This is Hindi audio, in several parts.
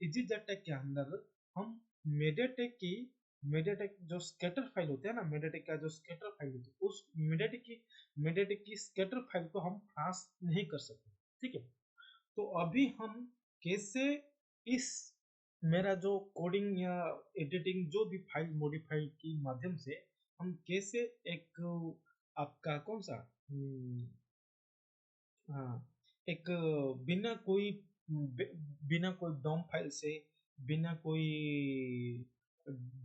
EasyJet के अंदर हम मेडियाटेक जो स्कैटर फाइल होते हैं ना, मेडियाटेक का जो स्कैटर फाइल होती है, उस मेडियाटेक की स्कैटर फाइल को हम फ्लाश नहीं कर सकते। ठीक है, तो अभी हम कैसे इस मेरा जो कोडिंग या एडिटिंग जो भी फाइल मॉडिफाई की माध्यम से हम कैसे एक आपका कौन सा हाँ एक बिना कोई डॉम फाइल से, बिना कोई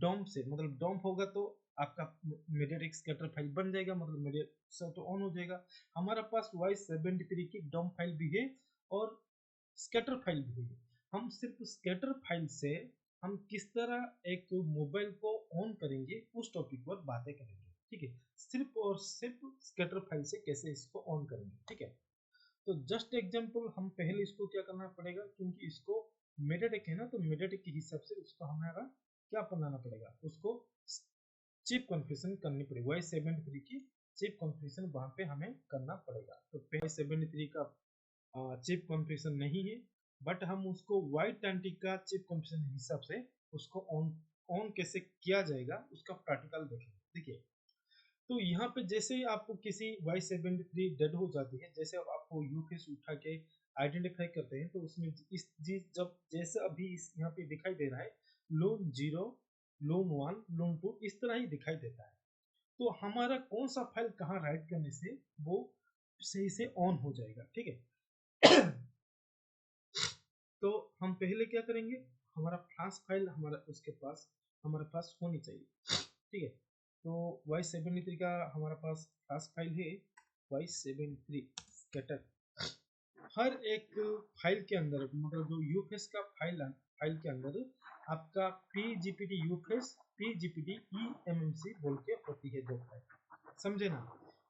डॉम से, मतलब डॉम होगा तो आपका मेडियाटेक स्कैटर फाइल बन जाएगा, मतलब मेडिया से तो ऑन हो जाएगा। हमारा पास Y73 की डॉम फाइल भी है और स्कैटर फाइल भी है। हम सिर्फ स्कैटर फाइल से हम किस तरह एक मोबाइल को ऑन करेंगे उस टॉपिक पर बातें करेंगे। ठीक है, सिर्फ और सिर्फ स्कैटर फाइल से कैसे इसको ऑन करेंगे। ठीक है, तो जस्ट एग्जांपल हम पहले इसको क्या करना पड़ेगा, क्योंकि इसको मेडियाटेक है ना, तो मेडियाटेक के हिसाब से उसको हमारा क्या बनाना पड़ेगा, उसको चिप कॉन्फ़िगरेशन करनी पड़ेगी। Y73 की चिप कॉन्फ़िगरेशन वहां पे हमें करना पड़ेगा। तो Y73 का चिप कॉन्फ़िगरेशन नहीं है, बट हम उसको Y20 का चिप कॉन्फ़िगरेशन हिसाब से उसको ऑन कैसे किया जाएगा उसका प्रैक्टिकल देखेंगे। देखिए, तो यहाँ पे जैसे ही आपको किसी Y73 डेड हो जाती है, जैसे अब आपको यूफेस उठा के आइडेंटिफाई करते हैं, तो उसमें इस चीज जब जैसे अभी इस यहाँ पे दिखाई दे रहा है लोन 0, लोन 1, लोन 2 इस तरह ही दिखाई देता है। तो हमारा कौन सा फाइल कहाँ राइट करने से वो सही से ऑन हो जाएगा। ठीक है, तो हम पहले क्या करेंगे, हमारा फ्लाश फाइल हमारे पास होनी चाहिए। ठीक है, तो Y73 का हमारा पास फ्लाश फाइल है, Y73 स्कैटर। हर एक फाइल के अंदर, मतलब जो यूफेस का फाइल के अंदर आपका PGPT यूफेस, PGPT EMMC बोल के होती है दो फाइल, समझे ना।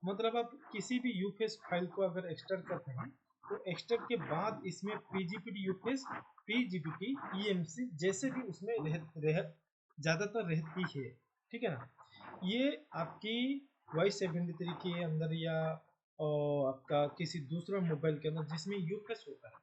मतलब आप किसी भी यूफेस फाइल को अगर एक्सट्रैक्ट करते हैं तो एक्सट्रैक्ट के बाद इसमें PGPT यूफेस, PGPT EMC जैसे भी उसमें ज़्यादातर रहती है। ठीक है ना, ये आपकी Y73 के अंदर या आपका किसी दूसरा मोबाइल के अंदर जिसमें यूफेस होता है,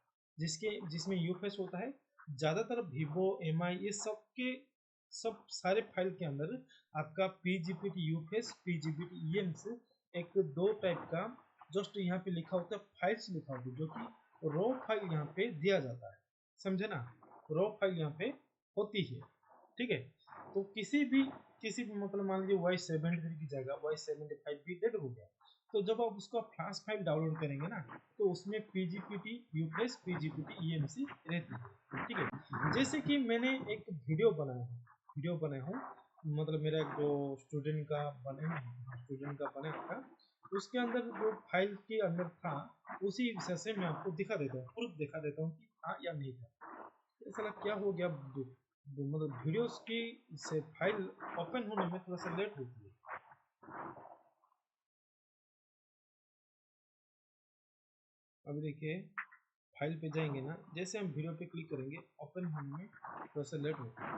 जिसमें यूफेस होता है, ज़्यादातर वीवो MI ये सब सारे फाइल के अंदर आपका PGPT यूफेस, PGPT EMC एक दो टाइप का जस्ट यहाँ पे लिखा होता है, फाइल्स लिखा होता है, जो कि रो फाइल यहाँ पे दिया जाता है, समझे ना, रो फाइल यहाँ पे होती है। ठीक है, तो किसी भी मतलब मान लीजिए Y73 की जगह Y75 भी डेड हो गया, तो जब आप उसका फ्लैश फाइल डाउनलोड करेंगे ना, तो उसमें PGPT यूप्रेस, PGPT EMC रहती है। ठीक है, जैसे कि मैंने एक वीडियो बनाया हूँ, मतलब मेरा एक जो स्टूडेंट का बना था, उसके अंदर जो फाइल के अंदर था उसी विषय से मैं आपको दिखा देता हूँ, प्रूफ दिखा देता हूँ कि हाँ या नहीं था। साला क्या हो गया, मतलब वीडियोस की से फाइल ओपन होने में थोड़ा सा लेट होती है। अब देखिए, फाइल पे जाएंगे ना, जैसे हम वीडियो पे क्लिक करेंगे ओपन होने में थोड़ा सा लेट होता है।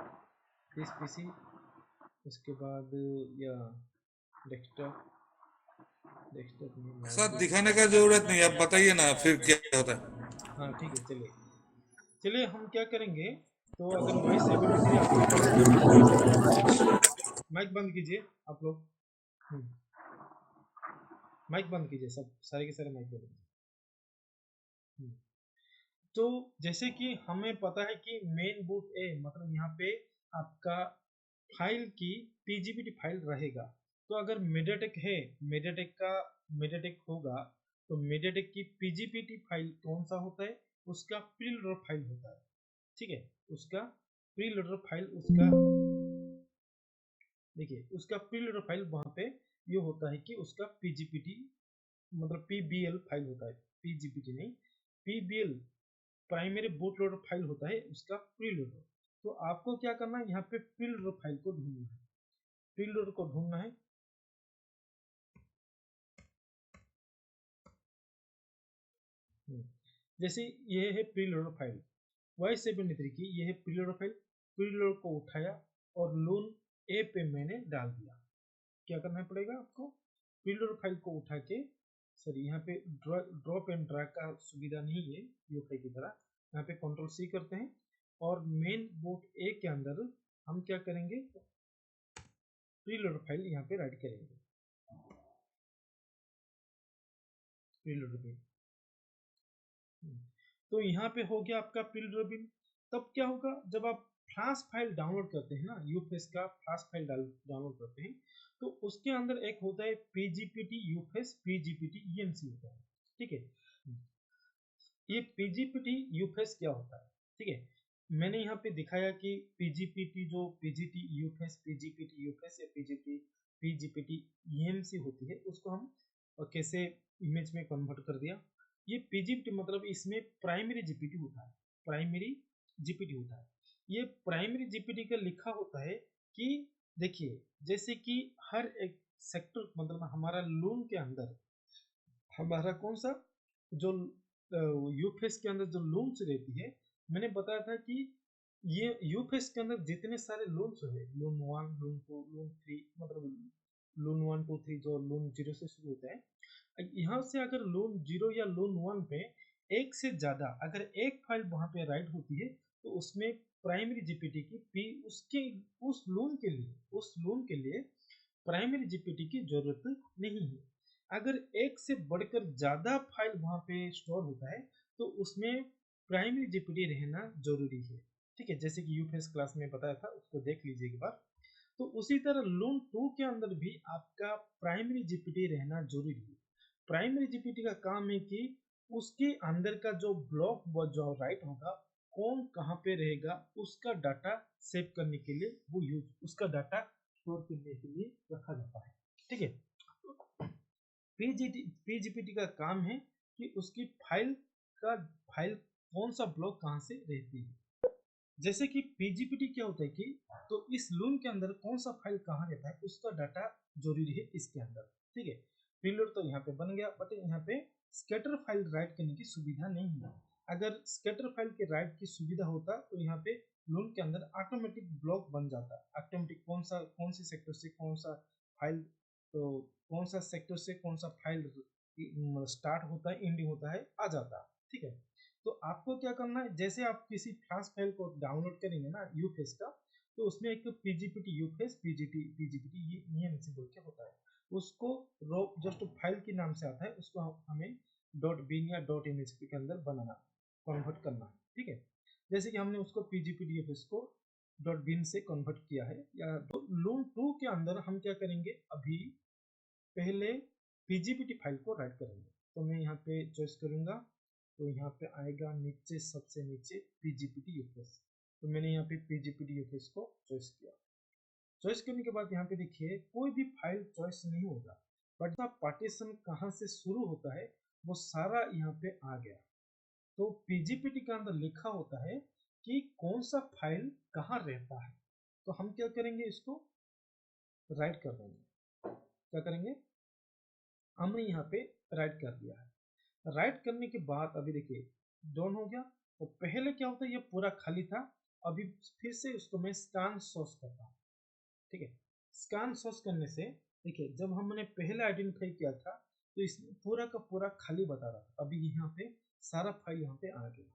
दिस पीसी, उसके बाद या डेस्कटॉप में सर दिखाने का जरूरत नहीं, आप बताइए ना फिर क्या होता है। हाँ ठीक है, चलिए चलिए हम क्या करेंगे, तो अगर Y73 आपके पास है, माइक बंद कीजिए आप लोग। माइक बंद कीजिए, सब सारे के सारे माइक बंद कीजिए। तो जैसे कि हमें पता है कि मेन बूट ए, मतलब यहाँ पे आपका फाइल की PGPT फाइल रहेगा। तो अगर मीडियाटेक है, मीडियाटेक होगा, तो मीडियाटेक की PGPT फाइल कौन सा होता है, उसका प्रीलोडर फाइल होता है। ठीक है, उसका प्रीलोडर फाइल देखिए उसका प्रीलोडर फाइल वहां पे ये होता है कि उसका PGPT मतलब PBL फाइल होता है, PGPT नहीं, PBL primary boot loader file होता है उसका प्रीलोडर। तो आपको क्या करना है, यहाँ पे प्रीलोडर फाइल को ढूंढना है, प्रीलोडर को ढूंढना है। जैसे ये है प्रीलोडर फाइल Y73 की, ये है प्रीलोडर फाइल। प्रीलोडर को उठाया और लोन ए पे मैंने डाल दिया। क्या करना पड़ेगा आपको, प्रीलोडर फाइल को उठा के, सर यहाँ पे ड्रॉप एंड ड्रैग का सुविधा नहीं है यूफाई की तरह, यहाँ पे Ctrl C करते हैं और मेन बोर्ड ए के अंदर हम क्या करेंगे, प्रीलोड फाइल यहाँ पे राइट करेंगे, प्रीलोड बिन। तो यहाँ पे हो गया आपका प्रीलोड बिन। तब क्या होगा, जब आप फ्लैश फाइल डाउनलोड करते हैं ना, यूफेस का फ्लैश फाइल डाउनलोड करते हैं, तो उसके अंदर एक होता है पीजीपीटी यूफेस पीजीपीटी ईएमसी होता है, ठीक है। ये पीजीपीटी यूफेस क्या होता है, ठीक है। मैंने यहाँ पे दिखाया कि पीजीपीटी जो पीजीटी यूफेस पीजीपीटी यूफेस या पीजीपीटी ईएमसी होती है, उसको हम कैसे इमेज में कन्वर्ट कर दिया। ये पीजीपीटी मतलब इसमें प्राइमरी जीपीटी होता है, प्राइमरी जीपीटी होता है। ये प्राइमरी जीपीटी का लिखा होता है कि देखिए, जैसे कि हर एक सेक्टर मतलब हमारा लून के अंदर हमारा कौन सा जो यूफेस के अंदर जो लूम्स रहती है, मैंने बताया था कि ये यूफेस के अंदर जितने सारे लूम्स है, लून 1 लून 2 लून 3 मतलब लून 1 2 3 जो लून 0 से शुरू होता है, यहाँ से अगर लून 0 या लून 1 पे एक से ज्यादा अगर एक फाइल वहां पे राइट होती है, तो उसमें प्राइमरी जीपीटी की पी उसके उस लून के लिए प्राइमरी जीपीटी की जरूरत नहीं है। अगर एक से बढ़कर ज्यादा फाइल वहां पे स्टोर होता है, तो उसमें प्राइमरी जीपीटी रहना जरूरी है, ठीक है। जैसे कि यूफेस क्लास में बताया था, उसको देख लीजिए एक बार। तो उसी तरह लून 2 के अंदर भी आपका प्राइमरी जीपीटी रहना जरूरी है। प्राइमरी जीपीटी का काम है कि उसके अंदर का जो ब्लॉक जो राइट होगा, कौन कहाँ पे रहेगा, उसका डाटा सेव करने के लिए वो यूज उसका डाटा स्टोर करने के लिए रखा जाता है, ठीक है। पीजीपीटी का काम है कि उसकी फाइल कौन सा ब्लॉक कहाँ से रहती है। जैसे कि पीजीपीटी क्या होता है कि तो इस लून के अंदर कौन सा फाइल कहाँ रहता है, उसका डाटा जरूरी है इसके अंदर, ठीक है। प्रीलोड तो यहाँ पे बन गया, बट यहाँ पे स्कैटर फाइल राइट करने की सुविधा नहीं है। अगर स्कैटर फाइल के राइट की सुविधा होता, तो यहाँ पे लून के अंदर ऑटोमेटिक ब्लॉक बन जाता, ऑटोमेटिक कौन से सेक्टर से कौन सा फाइल, तो कौन सा सेक्टर से कौन सा फाइल स्टार्ट होता है एंडिंग होता है आ जाता, ठीक है। तो आपको क्या करना है, जैसे आप किसी फ्लैश फाइल को डाउनलोड करेंगे ना यूफेस का, तो उसमें एक पीजीपीटी यूफेस पीजीपीटी ये ऐसे बोल के होता है, उसको रो जस्ट फाइल के नाम से आता है, उसको हमें डॉट बिन या डॉट एमएसपी के अंदर बनाना, कन्वर्ट करना है, ठीक है। जैसे कि हमने उसको पीजीपीटी यूफेस को डॉट बिन से कन्वर्ट किया है, या लून 2 के अंदर हम क्या करेंगे, अभी पहले पीजीपीटी फाइल को राइट करेंगे। तो मैं यहाँ पे चॉइस करूंगा, तो यहाँ पे आएगा नीचे सबसे नीचे पीजीपीटी यूफेस, तो मैंने यहाँ पे पीजीपीटी यूफेस को चॉइस किया। चॉइस करने के बाद यहाँ पे देखिए कोई भी फाइल चॉइस नहीं होगा, बट पार्टीशन कहाँ से शुरू होता है वो सारा यहाँ पे आ गया। तो पीजीपीटी के अंदर लिखा होता है कि कौन सा फाइल कहाँ रहता है, तो हम क्या करेंगे, इसको राइट कर देंगे। क्या करेंगे, हमने यहाँ पे राइट कर दिया है। राइट करने के बाद अभी देखिए डॉन हो गया। तो पहले क्या होता है, ये पूरा खाली था, अभी फिर से उसको मैं स्कैन सोर्स करता हूँ, ठीक है। स्कैन सोर्स करने से देखिए, जब हमने पहले आइडेंटिफाई किया था, तो इसमें पूरा का पूरा खाली बता रहा था, अभी यहाँ पे सारा फाइल यहाँ पे आ गया।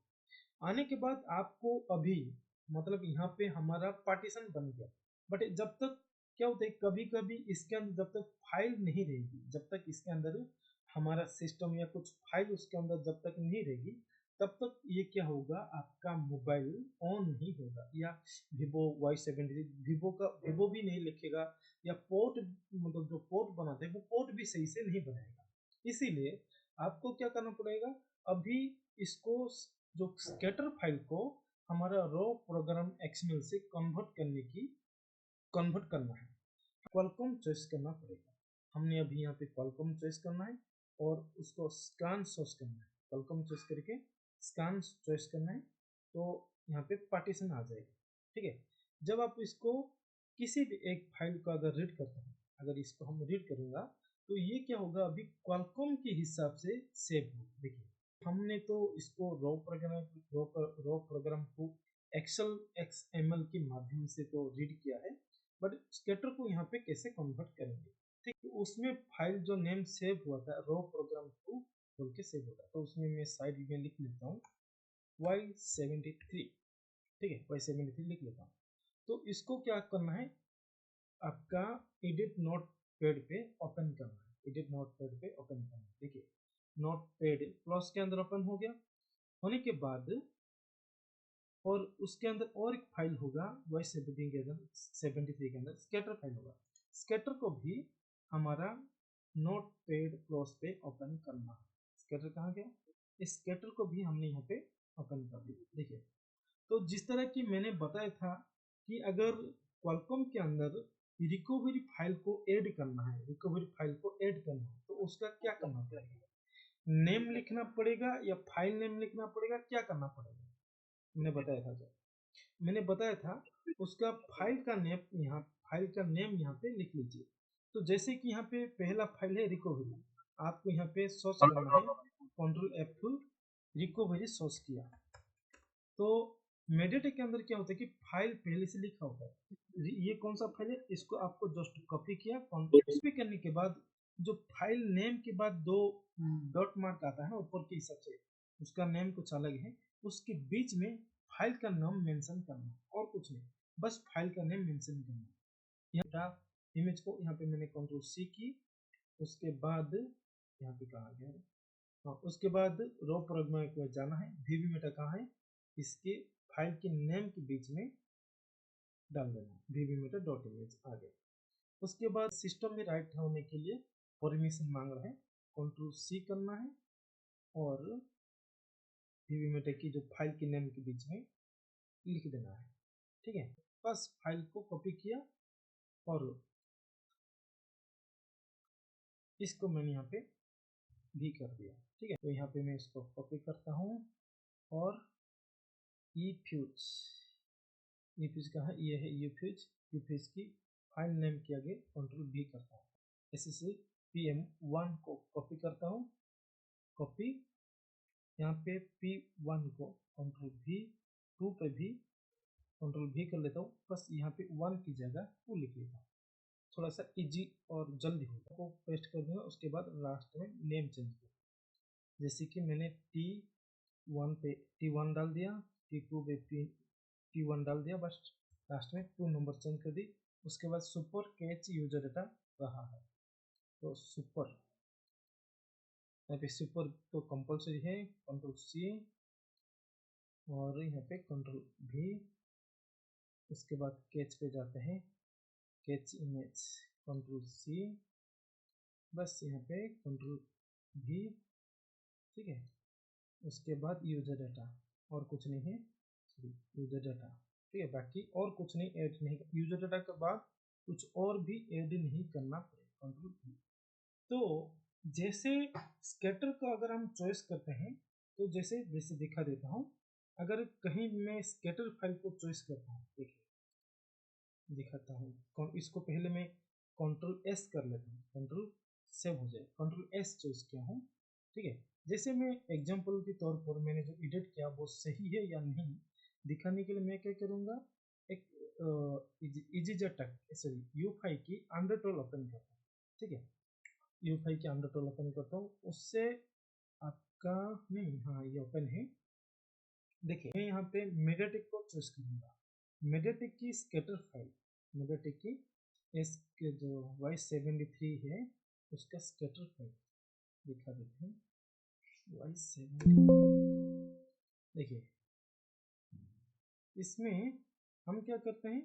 आने के बाद आपको अभी मतलब यहाँ पे हमारा पार्टीशन बन गया, बट जब तक क्या होता है, कभी कभी इसके अंदर जब तक फाइल नहीं रहेगी, जब तक इसके अंदर हमारा सिस्टम या कुछ फाइल उसके अंदर जब तक नहीं रहेगी, तब तक ये क्या होगा, आपका मोबाइल ऑन नहीं होगा, या vivo Y73 विवो भी नहीं लिखेगा, या पोर्ट मतलब जो पोर्ट बनाते हैं वो पोर्ट भी सही से नहीं बनाएगा। इसीलिए आपको क्या करना पड़ेगा, अभी इसको जो स्कैटर फाइल को हमारा रो प्रोग्राम एक्सएमएल से कन्वर्ट करना है, क्वालकॉम चॉइस करना पड़ेगा। हमने अभी यहाँ पे क्वालकॉम चॉइस करना है और उसको स्कैन सोर्स करना है, क्वालकॉम चॉइस करके स्कैन चॉइस करना है, तो यहाँ पे पार्टीशन आ जाएगा, ठीक है। जब आप इसको किसी भी एक फाइल को अगर रीड करते हैं, अगर इसको हम रीड करूंगा, तो ये क्या होगा, अभी क्वालकॉम के हिसाब से सेव हो। देखिए हमने तो इसको रो प्रोग्राम को एक्सेल एक्सएमएल के माध्यम से तो रीड किया है, बट स्कैटर को यहाँ पे कैसे कन्वर्ट करेंगे, ठीक। तो उसमें फाइल जो नेम सेव हुआ था रो प्रोग्राम 2 बोल के सेव होता है, तो उसमें मैं साइड में लिख लेता हूँ Y73, ठीक है, y73 लिख लेता हूँ। तो इसको क्या करना है, आपका एडिट नोट पैड पे ओपन करना है, एडिट नोट पैड पे ओपन करना है। देखिए नोट पैड प्लस के अंदर ओपन हो गया, होने के बाद और उसके अंदर और एक फाइल होगा y73 के अंदर, 73 के अंदर स्कैटर फाइल होगा। स्कैटर को भी हमारा नोट पैड प्लस पे ओपन करना है। स्कैटर कहाँ गया, इस स्कैटर को भी हमने यहाँ पे ओपन कर दिया। देखिए तो जिस तरह की मैंने बताया था कि अगर क्वालकॉम के अंदर रिकवरी फाइल को ऐड करना है, रिकवरी फाइल को ऐड करना है, तो उसका क्या करना पड़ेगा, नेम लिखना पड़ेगा या फाइल नेम लिखना पड़ेगा, क्या करना पड़ेगा, मैंने बताया था। जब मैंने बताया था उसका फाइल का नेम यहाँ, फाइल का नेम यहाँ पे लिख लीजिए। तो जैसे कि यहाँ पे पहला फाइल है रिकवरी, आपको यहाँ पे सर्च करना है, कंट्रोल F2 रिकवरी सर्च किया। तो मेडिटेक के अंदर क्या होता है कि फाइल पहले से लिखा होता है, ये कौन सा फाइल है, इसको आपको जस्ट कॉपी किया, कॉपी करने के बाद जो फाइल नेम के बाद दो डॉट मार्क आता है ना ऊपर के हिसाब से, उसका नेम कुछ अलग है, उसके बीच में फाइल का नाम मेंशन करना और कुछ नहीं, बस फाइल का नेम मेंशन करना। यहाँ इमेज को यहाँ पे मैंने कंट्रोल C की, उसके बाद यहाँ पे कहा गया है, हाँ उसके बाद रो प्रोग्राम को जाना है, VB मेटा कहाँ है, इसके फाइल के नेम के बीच में डाल देना, VB मेटा डॉट इमेज आ गया। उसके बाद सिस्टम में राइट होने के लिए परमिशन मांग रहा है, कंट्रोल C करना है और VB मेटा की जो फाइल के नेम के बीच में लिख देना है। ठीक है, बस फाइल को कॉपी किया और इसको मैंने यहाँ पे भी कर दिया। ठीक है, तो यहाँ पे मैं इसको कॉपी करता हूँ और eFuse कहाँ है, ये है eFuse की फाइल नेम के आगे कंट्रोल V करता हूँ, SSL PM1 को कॉपी करता हूँ, कॉपी यहाँ पे P1 को कंट्रोल V, 2 पे भी कंट्रोल V कर लेता हूँ, बस यहाँ पे 1 की जगह 2 लिख लेता हूँ, थोड़ा सा इजी और जल्दी होगा। को पेस्ट कर दूंगा, उसके बाद लास्ट में नेम चेंज कर, जैसे कि मैंने T1 पे T1 डाल दिया, T2 पे T1 डाल दिया, बस लास्ट में 2 नंबर चेंज कर दी। उसके बाद सुपर कैच यूजर डेटा रहा है, तो सुपर यहाँ पे सुपर तो कंपलसरी है, कंट्रोल C और यहाँ पे कंट्रोल V। उसके बाद कैच पे जाते हैं, कैच इमेज कंट्रोल C, बस यहाँ पे कंट्रोल V। ठीक है, उसके बाद यूजर डाटा और कुछ नहीं है, यूजर डाटा। ठीक है, बाकी और कुछ नहीं ऐड नहीं, यूजर डाटा के बाद कुछ और भी ऐड नहीं करना पड़ेगा, कंट्रोल V। तो जैसे स्कैटर का अगर हम चॉइस करते हैं, तो जैसे दिखा देता हूँ, अगर कहीं मैं स्कैटर फाइल को चॉइस करता हूँ, देखिए दिखाता हूँ, इसको पहले मैं कंट्रोल S कर लेता हूँ, कंट्रोल सेव हो जाए, कंट्रोल S चॉइस किया हूँ। ठीक है, जैसे मैं एग्जांपल के तौर पर मैंने जो एडिट किया वो सही है या नहीं दिखाने के लिए मैं क्या करूँगा, एक EasyJet सॉरी U5 की अंडरटोल ओपन करता हूँ। ठीक है, U5 की अंडरटोल ओपन करता हूँ, उससे आपका नहीं, हाँ ये ओपन है। देखिए मैं यहाँ पे मेडियाटेक को चूज करूँगा, मेडियाटेक की स्कैटर फाइल, मेडियाटेक की इसके जो Y73 है उसका स्कैटर फाइल दिखा देते हैं, Y73। देखिए इसमें हम क्या करते हैं,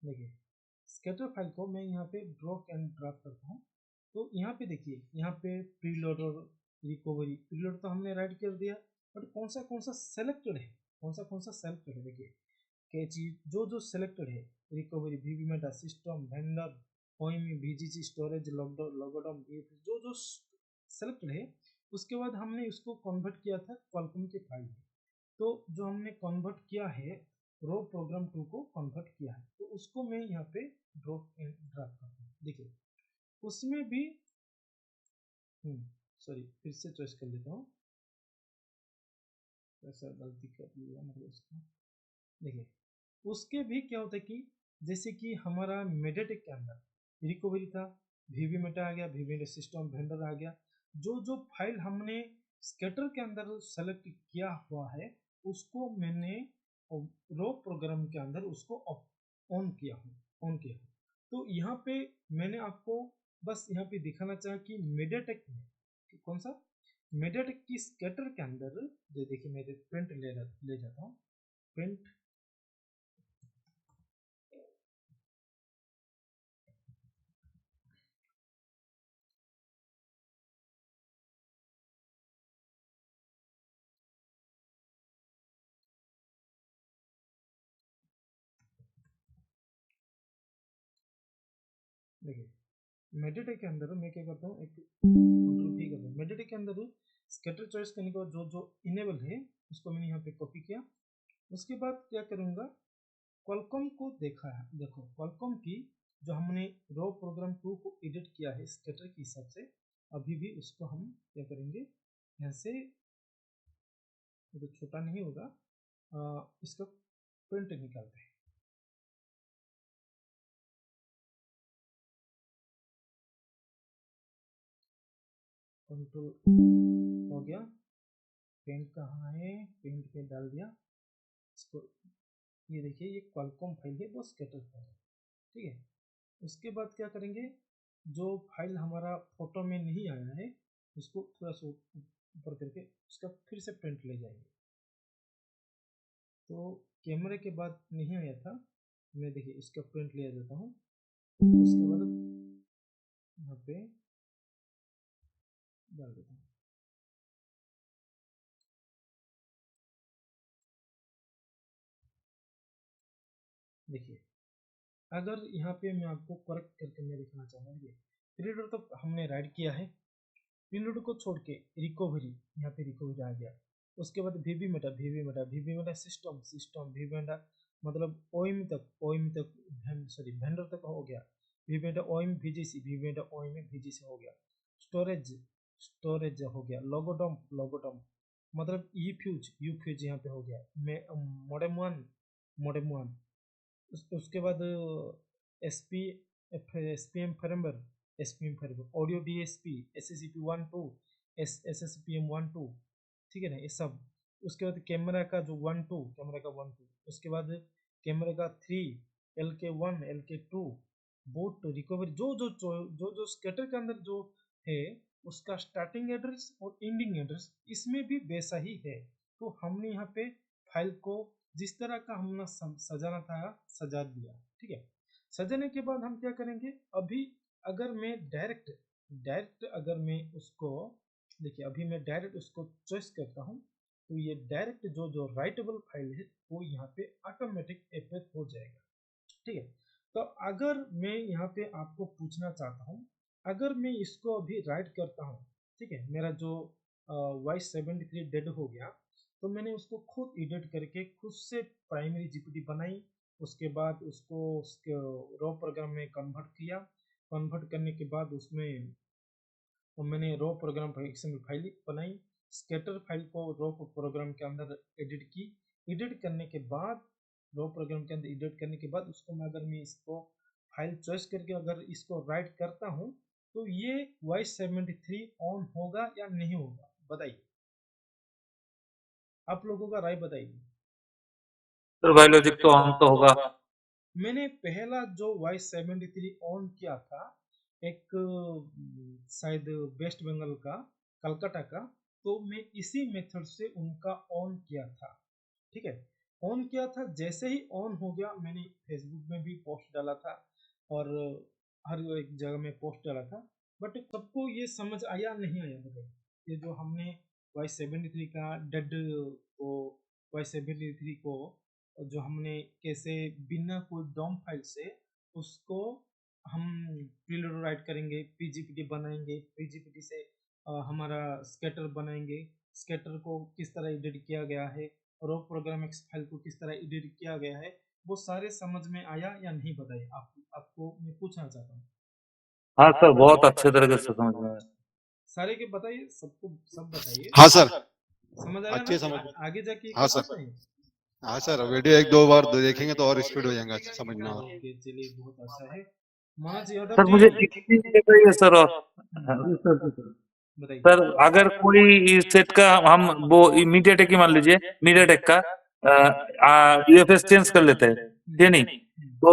देखिए स्कैटर फाइल को मैं यहाँ पे ड्रॉग एंड ड्रॉप करता हूँ। तो यहाँ पे देखिए, यहाँ पे प्रीलोड और रिकवरी, प्रीलोड तो हमने राइट कर दिया, बट कौन सा सेलेक्टेड है, कौन सा सेलेक्टेड है, देखिए क्या चीज जो सेलेक्टेड है, recovery, VB meta, system, vendor, OEM, VGC, storage, लोगोडम, जो सेलेक्टेड है, उसके बाद हमने इसको कन्वर्ट किया था क्वालकॉम के फाइल में। तो जो हमने कन्वर्ट किया है रो प्रोग्राम 2 को कन्वर्ट किया है, तो उसको मैं यहाँ पे ड्रॉप एंड ड्रॉप करता हूँ। देखिए उसमें भी सॉरी फिर से चॉइस कर लेता हूँ, ऐसा गलती कर लिया मतलब उसको। देखिए उसके भी क्या होता है कि जैसे कि हमारा मेडियाटेक के अंदर रिकवरी था, VB मेटा आ गया, VB मेटा सिस्टम वेंडर आ गया, जो जो फाइल हमने स्केटर के अंदर सेलेक्ट किया हुआ है उसको मैंने रो प्रोग्राम के अंदर उसको ऑन किया हूँ। तो यहाँ पे मैंने आपको बस यहाँ पे दिखाना चाहा कि मीडियाटेक में कौन सा मीडियाटेक की स्केटर के अंदर जो देखिए मेरे प्रिंट ले जाता हूँ। प्रिंट देखिए मेडिटेक के अंदर मैं क्या करता हूँ, एक कंट्रोल भी करता हूँ। मेडिटेक के अंदर स्कैटर चॉइस करने के बाद जो जो इनेबल है उसको मैंने यहाँ पे कॉपी किया। उसके बाद क्या करूँगा, क्वालकॉम को देखा है। देखो क्वालकॉम की जो हमने रो प्रोग्राम 2 को एडिट किया है स्कैटर के हिसाब से, अभी भी उसको हम क्या करेंगे, यहाँ से तो छोटा नहीं होगा, इसका प्रिंट निकालते हैं। कंट्रोल हो गया, पेंट कहाँ है, पेंट पे डाल दिया इसको। ये देखिए ये क्वालकॉम फाइल है, वो स्कैटर फाइल है, ठीक है। उसके बाद क्या करेंगे, जो फाइल हमारा फोटो में नहीं आया है उसको थोड़ा सा ऊपर करके उसका फिर से प्रिंट ले जाएंगे। तो कैमरे के बाद नहीं आया था, मैं देखिए इसका प्रिंट ले जाता हूँ। उसके बाद यहाँ पे डाल देता हूँ। देखिए अगर यहाँ पे मैं आपको करेक्ट करके मैं दिखाना चाहूँगा, प्रीलोड तो हमने राइट किया है, प्रीलोड को छोड़ के रिकवरी, यहाँ पे रिकवरी आ गया। उसके बाद वीबी मेटा सिस्टम वीबी मेटा मतलब ओएम तक सॉरी वेंडर तक हो गया। वीबी मेटा ओएम वीजीसी हो गया। स्टोरेज हो गया। लोगोडम मतलब यूफ्यूज यहाँ पे हो गया। मॉडेम वन उसके बाद एसपीएम फर्मवेयर ऑडियो डीएसपी एसएससीपी 1 2 एसएसपीएम 1 2, ठीक है ना, ये सब। उसके बाद कैमरा का जो 1 2 उसके बाद कैमरा का 3 LK1 LK2 बूट रिकवरी, जो स्कैटर के अंदर जो है उसका स्टार्टिंग एड्रेस और एंडिंग एड्रेस इसमें भी वैसा ही है। तो हमने यहाँ पे फाइल को जिस तरह का हमने सजाना था सजा दिया, ठीक है। सजाने के बाद हम क्या करेंगे, अभी अगर मैं डायरेक्ट अगर मैं उसको देखिए, अभी मैं डायरेक्ट उसको चॉइस करता हूँ तो ये डायरेक्ट जो राइटेबल फाइल है वो यहाँ पे ऑटोमेटिक एपेक हो जाएगा, ठीक है। तो अगर मैं यहाँ पे आपको पूछना चाहता हूँ, अगर मैं इसको अभी राइट करता हूँ, ठीक है, मेरा जो Y73 डेड हो गया, तो मैंने उसको खुद एडिट करके खुद से प्राइमरी जीपीटी बनाई। उसके बाद उसको रो प्रोग्राम में कन्वर्ट किया। कन्वर्ट करने के बाद उसमें मैंने रो प्रोग्राम एक्सएमएल फाइल बनाई। स्कैटर फाइल को रो प्रोग्राम के अंदर एडिट की। एडिट करने के बाद रो प्रोग्राम के अंदर एडिट करने के बाद उसको मैं इसको फाइल चॉइस करके अगर इसको राइट करता हूँ तो ये Y73 ऑन होगा या नहीं होगा, बताइए, आप लोगों का राय बताइए। सर बायोलॉजिक तो ऑन तो होगा। मैंने पहला जो Y73 ऑन किया था, एक शायद वेस्ट बंगाल का, कलकत्ता का, तो मैं इसी मेथड से उनका ऑन किया था, ठीक है। ऑन किया था, जैसे ही ऑन हो गया मैंने फेसबुक में भी पोस्ट डाला था और हर एक जगह में पोस्ट डाला था, बट सबको ये समझ आया नहीं आया बताइए। ये जो हमने Y73 का डेड को Y73 को जो हमने कैसे बिना कोई डॉम फाइल से उसको हम प्रीलोड राइट करेंगे, पीजीपीटी बनाएंगे, पीजीपीटी से हमारा स्कैटर बनाएंगे, स्कैटर को किस तरह एडिट किया गया है, रो प्रोग्राम एक्स फाइल को किस तरह एडिट किया गया है, वो सारे समझ में आया या नहीं बताइए। आपको मैं पूछना चाहता हूँ। हाँ सर बहुत अच्छे तरीके से समझ में आया। सारे के बताइए, सबको सब बताइए। हाँ सर, समझ आया अच्छे ना, समझ। आगे जाके हाँ कर सर, सकते हैं। हाँ सर, वीडियो एक दो बार देखेंगे तो और स्पीड हो जाएगा समझना। ओके चलिए, बहुत अच्छा है। मनोज यादव सर जी, मुझे बताइए सर। हाँ, सर बताइए। सर अगर कोई सेट का हम वो मीडियाटेक की मान लीजिए, मीडियाटेक का यूएफएस चेंज कर लेते हैं, ये नहीं तो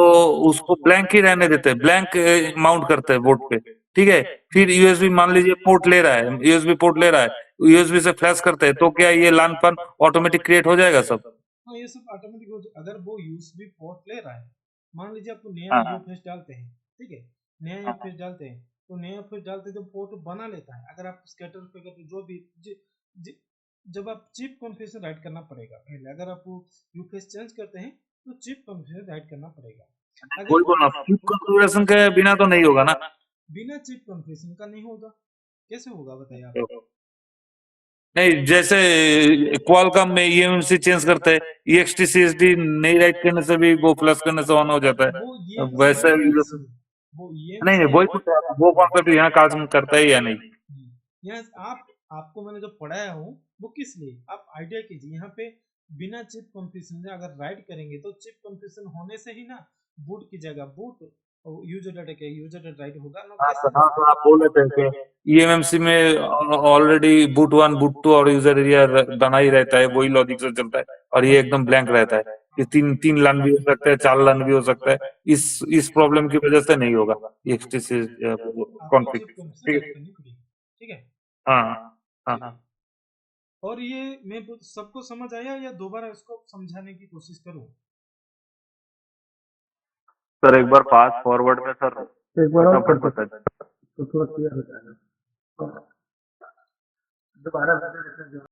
उसको ब्लैंक ही रहने देते हैं, ब्लैंक माउंट करते हैं बोर्ड पे, ठीक है। फिर यूएसबी मान लीजिए पोर्ट ले रहा है, यूएसबी पोर्ट ले रहा है, यूएसबी से फ्लैश करते हैं, तो क्या ये लान पान ऑटोमेटिक क्रिएट हो जाएगा सब? हाँ, ये सब ऑटोमेटिक हो अगर वो यूएसबी पोर्ट ले रहा है, मान लीजिए आपको नया हाँ यूएफएस डालते हैं, ठीक है, नया यूएफएस डालते हैं, तो नया यूएफएस डालते तो पोर्ट बना लेता है। अगर आप स्कैटर पे करते जो भी जब आप चिप कॉन्फ़िगरेशन राइट करना पड़ेगा पहले, अगर आप यूएफएस चेंज करते हैं तो चिप कॉन्फ़िगरेशन राइट करना पड़ेगा। कोई बोला चिप कॉन्फ़िगरेशन के बिना तो नहीं होगा ना? बिना चिप कॉन्फ़िगरेशन का नहीं होगा, कैसे होगा बताइए आप? नहीं, जैसे क्वालकॉम में ईएमसी चेंज करते हैं, ईएक्सटी सीएसडी नहीं राइट करने से भी वो फ्लश करने से ऑन हो जाता है, वैसे नहीं वही वो कॉन्सेप्ट यहाँ काम करता है या नहीं? यहाँ आपको मैंने जो पढ़ाया हूँ वो किस लिए, आप आइडिया कीजिए। यहाँ पे बिना चिप कॉन्फ़िगरेशन अगर राइट करेंगे तो चिप कॉन्फ़िगरेशन होने से ही ना बूट की जगह बूट यूजर डाटा के यूजर डाटा राइट होगा ना। हाँ तो आप बोल रहे थे कि ईएमएमसी में ऑलरेडी बूट 1 बूट 2 और यूजर एरिया बना ही रहता है, वही लॉजिक से चलता है, और ये एकदम ब्लैंक रहता है कि तीन लाइन भी हो सकता है, 4 लाइन भी हो सकता है। इस प्रॉब्लम की वजह से नहीं होगा ईएक्सटी कॉन्फ़िग, ठीक है। हाँ हाँ हाँ। और ये मैं सबको समझ आया या दोबारा इसको समझाने की कोशिश करूं? सर एक बार फास्ट फॉरवर्ड में सर एक बार और फटाफट कर बता तो थोड़ा क्लियर हो जाएगा। दोबारा